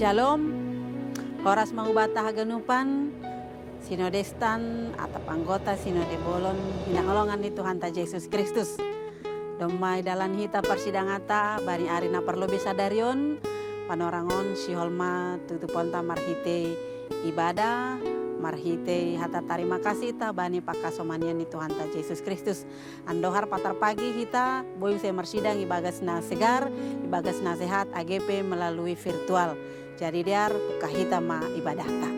Shalom, Horas mangubata haganupan, Sinodestan atau anggota Sinode Bolon, hinaholongan ni Tuhan ta Yesus Kristus. Domai dalan hita persidangata, bani arina perlobe sadarion, panorangon siholma tutuponta marhite ibadah, marhite hata terima kasih ta bani pakasomanian ni Tuhan ta Yesus Kristus. Andohar patar pagi hita, boy se marsidang ibagas na segar, ibagas na sehat AGP melalui virtual. Jadi diar kahita ma ibadah ta.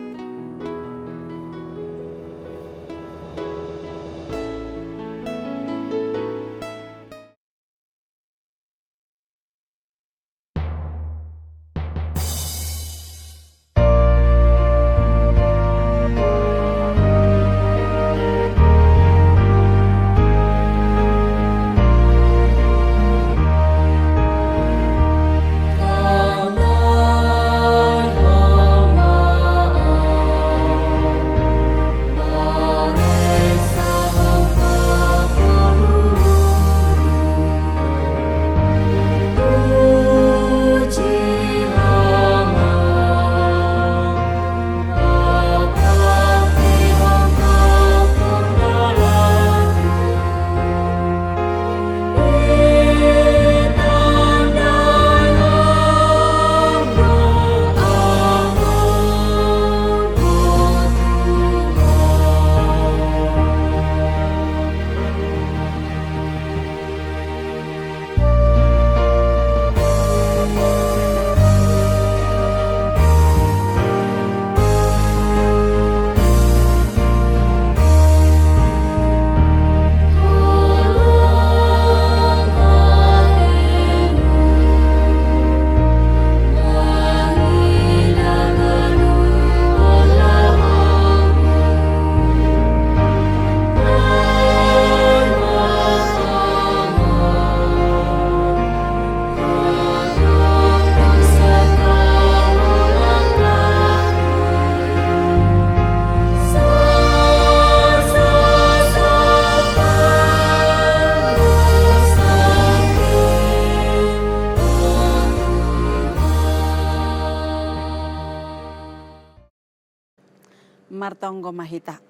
Martonggo mahita.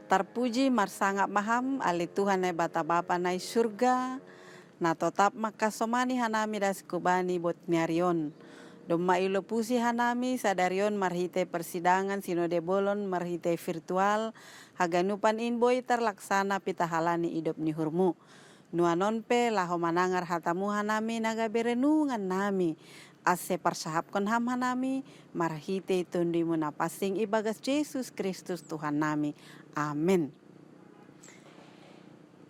Terpuji marsangap maham ali Tuhan nai bata bapa nai surga na totap makasomani hanami das kubani bot nyarion. Doma ilo pusi hanami sadarion marhite persidangan Sinode Bolon marhite virtual haganupan inboy terlaksana pitahalani idop ni hurmu. Nuanonpe laho manangar hatamu hanami naga berenungan nami. Ase persahapkan ham hanami marhite tundi muna pasing ibagas Yesus Kristus Tuhan nami. Amin.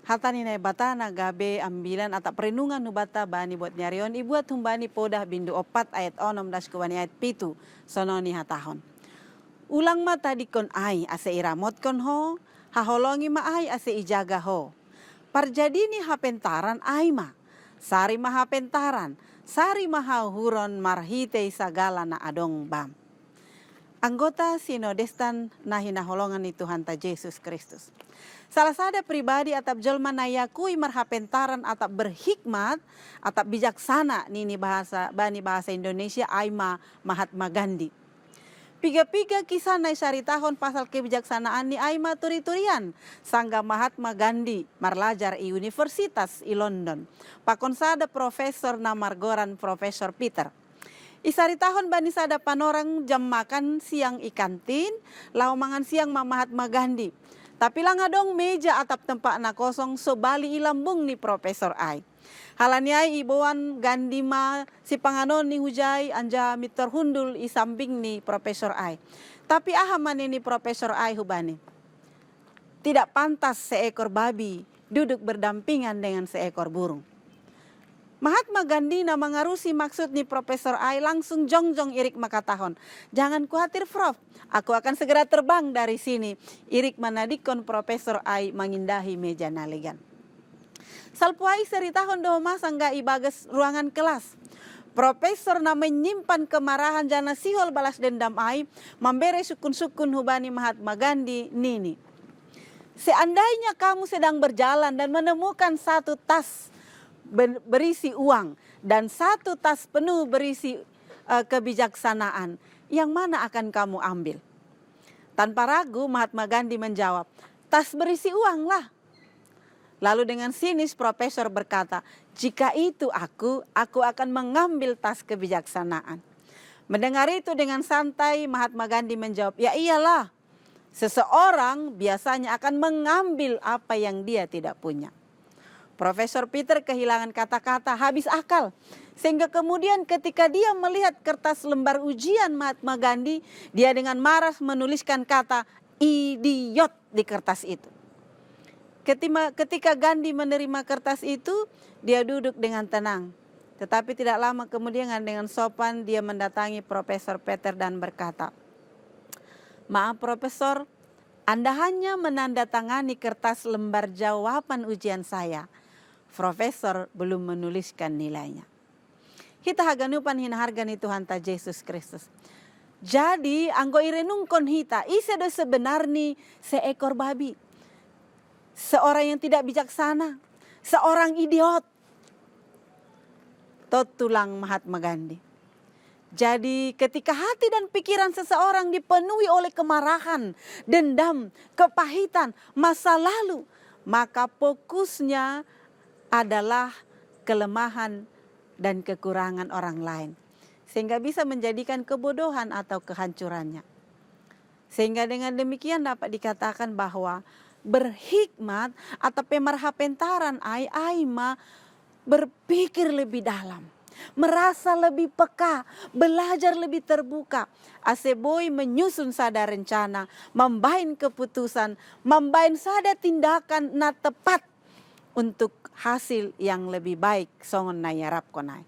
Hatani na bata na gabe ambilan atau perenungan nubata bani buat nyarion ibuat humbani podah bindu 4 ayat 16 kuwani ayat 7 sononi hatahon. Ulang mata dikon ai ase iramot kon ho, haholongi ma ai ase ijaga ho. Parjadi ni hapentaran ai ma, sari ma hapentaran, sari mahahuron marhite sagala na adong bam. Anggota Sinodestan na hinaholongan ni Tuhan ta Yesus Kristus. Salah sada pribadi atap jolma na yakui marhapentaran atap berhikmat atap bijaksana nini bahasa bani bahasa Indonesia Aima Mahatma Gandhi. Piga-piga kisah na saritahon pasal kebijaksanaan ni Aima turi-turian sangga Mahatma Gandhi marlajar i Universitas i London. Pakon sada profesor na margoran Profesor Peter. Isaritahon bani sada panorang jam makan siang i kantin, lau mangan siang Mahatma Gandhi. Tapi lang adong meja atap tempat na kosong so bali ilambung ni Profesor Ai. Halaniai ibuan Gandhi ma si panganon ni hujai anja mitor hundul i samping ni Profesor Ai. Tapi ahaman ini Profesor Ai hubani. Tidak pantas seekor babi duduk berdampingan dengan seekor burung. Mahatma Gandhi na mengarusi maksud ni Profesor Ai langsung jongjong irik makatahon. Jangan khawatir Prof, aku akan segera terbang dari sini. Irik manadikon Profesor Ai mengindahi meja naligan. Salpuai seritahon doma sangga ibagas ruangan kelas. Profesor na menyimpan kemarahan jana sihol balas dendam Ai memberi sukun-sukun hubani Mahatma Gandhi nini. Seandainya kamu sedang berjalan dan menemukan satu tas berisi uang dan satu tas penuh berisi kebijaksanaan, yang mana akan kamu ambil? Tanpa ragu Mahatma Gandhi menjawab, tas berisi uang lah. Lalu dengan sinis profesor berkata, jika itu aku akan mengambil tas kebijaksanaan. Mendengar itu dengan santai Mahatma Gandhi menjawab, ya iyalah, seseorang biasanya akan mengambil apa yang dia tidak punya. Profesor Peter kehilangan kata-kata, habis akal. Sehingga kemudian ketika dia melihat kertas lembar ujian Mahatma Gandhi, dia dengan marah menuliskan kata idiot di kertas itu. Ketika Gandhi menerima kertas itu, dia duduk dengan tenang. Tetapi tidak lama kemudian dengan sopan dia mendatangi Profesor Peter dan berkata, maaf Profesor, Anda hanya menandatangani kertas lembar jawaban ujian saya. Profesor belum menuliskan nilainya. Hita haganupan hinahargani Tuhan ta Yesus Kristus. Jadi anggo irenungkon hita isedo sebenarnya seekor babi. Seorang yang tidak bijaksana, seorang idiot. Tulang Mahatma Gandhi. Jadi ketika hati dan pikiran seseorang dipenuhi oleh kemarahan, dendam, kepahitan, masa lalu, maka fokusnya adalah kelemahan dan kekurangan orang lain. Sehingga bisa menjadikan kebodohan atau kehancurannya. Sehingga dengan demikian dapat dikatakan bahwa berhikmat atau pemarhapentaran ai-aima berpikir lebih dalam. Merasa lebih peka, belajar lebih terbuka. Aseboi menyusun sada rencana, membain keputusan, membain sada tindakan na tepat untuk hasil yang lebih baik songon na yarap konai.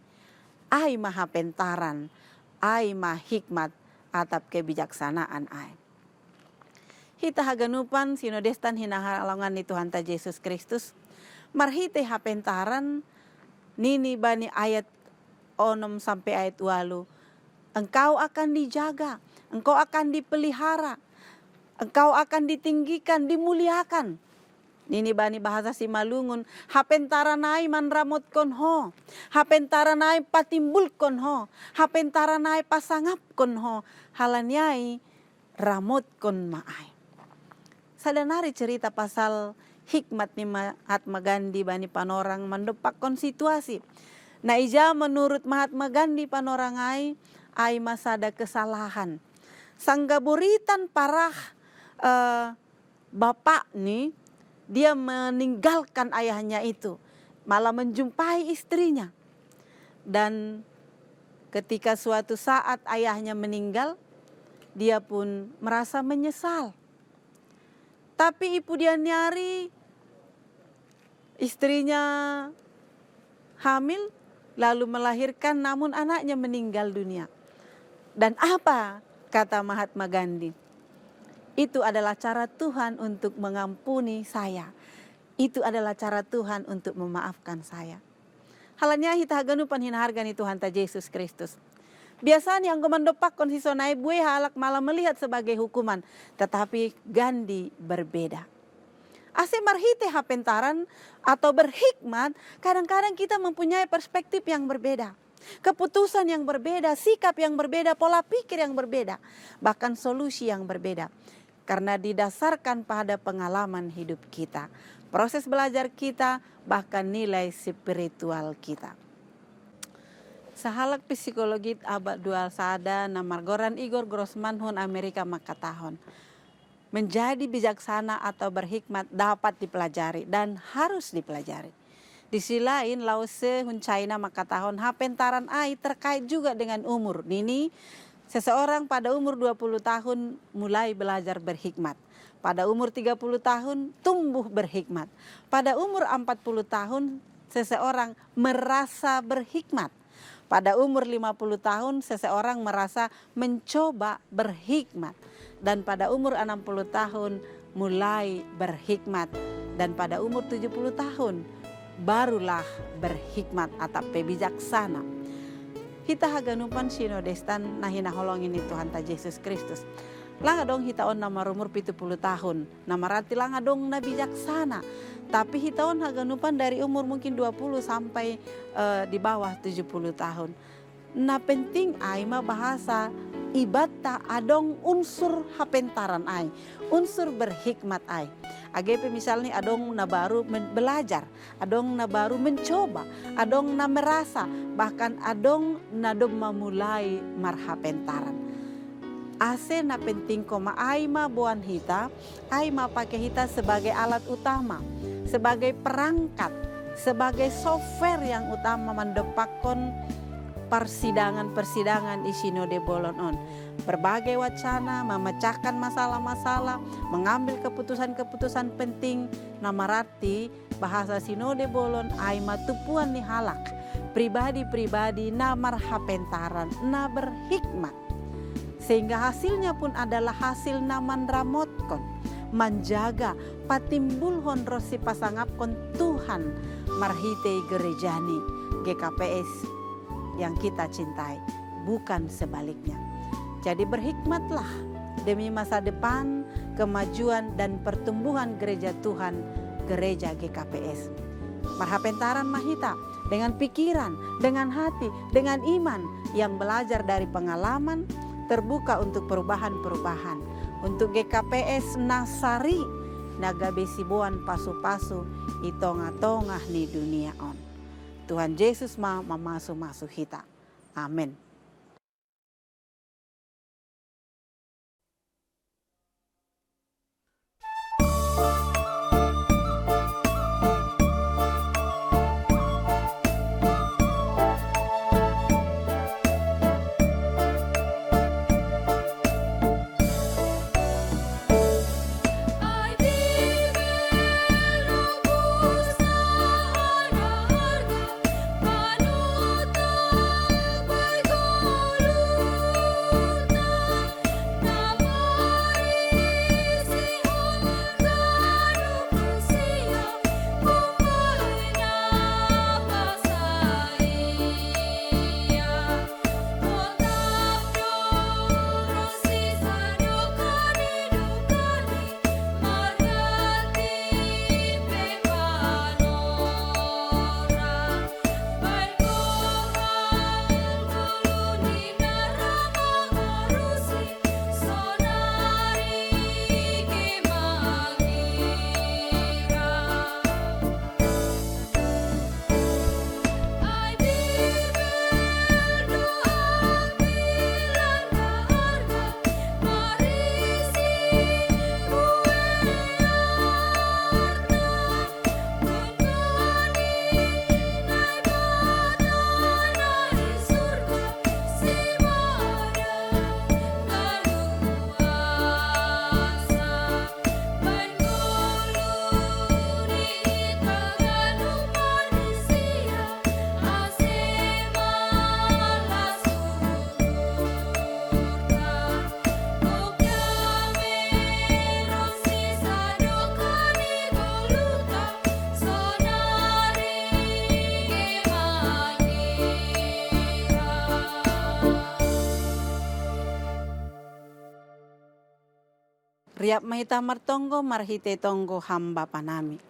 Ai maha pentaran, ai maha hikmat atap kebijaksanaan ai. Hita haganupan sinodestan hinahalangan ni Tuhan ta Yesus Kristus. Marhite hapentaran nini bani ayat 6 sampai ayat 8. Engkau akan dijaga, engkau akan dipelihara, engkau akan ditinggikan, dimuliakan. Nini bani bahasa Simalungun, hapentaranai manramot konho, hapentaranai patimbul konho, hapentaranai pasangap konho, halanyai ramot kon maai. Sadanari cerita pasal hikmat ni Mahatma Gandhi bani panorang mendepakkan situasi. Na ija menurut Mahatma Gandhi panorangai ai masada kesalahan. Sanggaburitan parah bapak nih, dia meninggalkan ayahnya itu, malah menjumpai istrinya. Dan ketika suatu saat ayahnya meninggal, dia pun merasa menyesal. Tapi ibu dia nyari, istrinya hamil, lalu melahirkan, namun anaknya meninggal dunia. Dan apa kata Mahatma Gandhi? Itu adalah cara Tuhan untuk mengampuni saya. Itu adalah cara Tuhan untuk memaafkan saya. Halanya hita haganupan hinahargani Tuhan ta Yesus Kristus. Biasanya yang gomandopak konsisonai bue halak malah melihat sebagai hukuman. Tetapi Gandhi berbeda. Ase marhite hapentaran atau berhikmat, kadang-kadang kita mempunyai perspektif yang berbeda. Keputusan yang berbeda, sikap yang berbeda, pola pikir yang berbeda. Bahkan solusi yang berbeda. Karena didasarkan pada pengalaman hidup kita. Proses belajar kita, bahkan nilai spiritual kita. Sahalak psikologi abad 2 sada na Margoran Igor Grossman hun Amerika makatahon. Menjadi bijaksana atau berhikmat dapat dipelajari dan harus dipelajari. Di sisi lain Lao Tse hun China makatahon hapentaran ai terkait juga dengan umur. Nini seseorang pada umur 20 tahun mulai belajar berhikmat. Pada umur 30 tahun tumbuh berhikmat. Pada umur 40 tahun seseorang merasa berhikmat. Pada umur 50 tahun seseorang merasa mencoba berhikmat. Dan pada umur 60 tahun mulai berhikmat. Dan pada umur 70 tahun barulah berhikmat atau bijaksana. Hita haganupan sinodestan nahina holongin Tuhan ta Yesus Kristus. Langa dong hitaon nama umur 70 tahun. Nama rati langa dong na bijaksana. Tapi hitaon haganupan dari umur mungkin 20 sampai di bawah 70 tahun. na penting ay mabahasa ibata adong unsur hapentaran ay, unsur berhikmat ay. Agepe misalnya adong na baru belajar, adong na baru mencoba, adong na merasa, bahkan adong na dom memulai marhapentaran. Ase na penting ko maay mabuan hita, ay mapake hita sebagai alat utama, sebagai perangkat, sebagai software yang utama mendepakkan persidangan-persidangan di Sinode Bolon on. Berbagai wacana, memecahkan masalah-masalah, mengambil keputusan-keputusan penting, namarati bahasa Sinode Bolon ay matupuan ni halak, pribadi-pribadi na marhapentaran, na berhikmat. Sehingga hasilnya pun adalah hasil na mandramotkon, menjaga patimbulhon rosi pasangapkon Tuhan marhitei gerejani GKPS yang kita cintai, bukan sebaliknya. Jadi berhikmatlah demi masa depan, kemajuan dan pertumbuhan gereja Tuhan, gereja GKPS. Marhapentaran mahita dengan pikiran, dengan hati, dengan iman yang belajar dari pengalaman, terbuka untuk perubahan-perubahan. Untuk GKPS Nasari, naga besibuan pasu-pasu, itongah-tongah ni dunia on. Tuhan Yesus masuk kita. Amin. Riap mahita martonggo marhite tonggo hamba panami.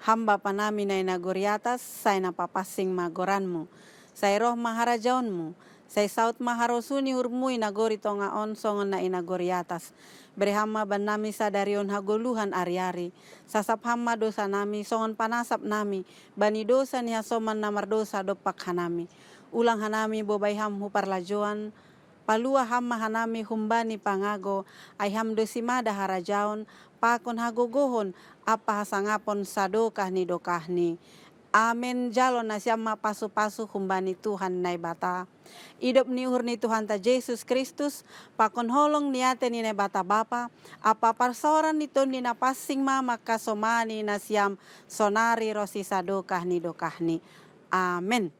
Hamba panami na inagoriatas, say napapasing magoranmu. Say roh maharajaonmu. Say saut maharosuni hurmui nagori tongaon songon na inagoriatas. Berehama banami sadarion hagoluhan ari-ari. Sasap hama dosa nami, songon panasap nami. Bani dosa ni hasoman namar dosa dopak hanami. Ulang hanami bobay ham huparlajoan. Palua hamma hanami humbani pangago, ay hamdosimada harajaon, pakon hagogohon, apa hasangapon sadokah ni dokahni. Amen jalon na siyama pasu-pasu humbani Tuhan na bata. Idop ni uhur ni Tuhan ta Yesus Kristus, pakon holong niate ni na bata bapa, apa parsoran nito ni napasing mama kasomani na siyam sonari rosi sadokah ni dokahni. Amen.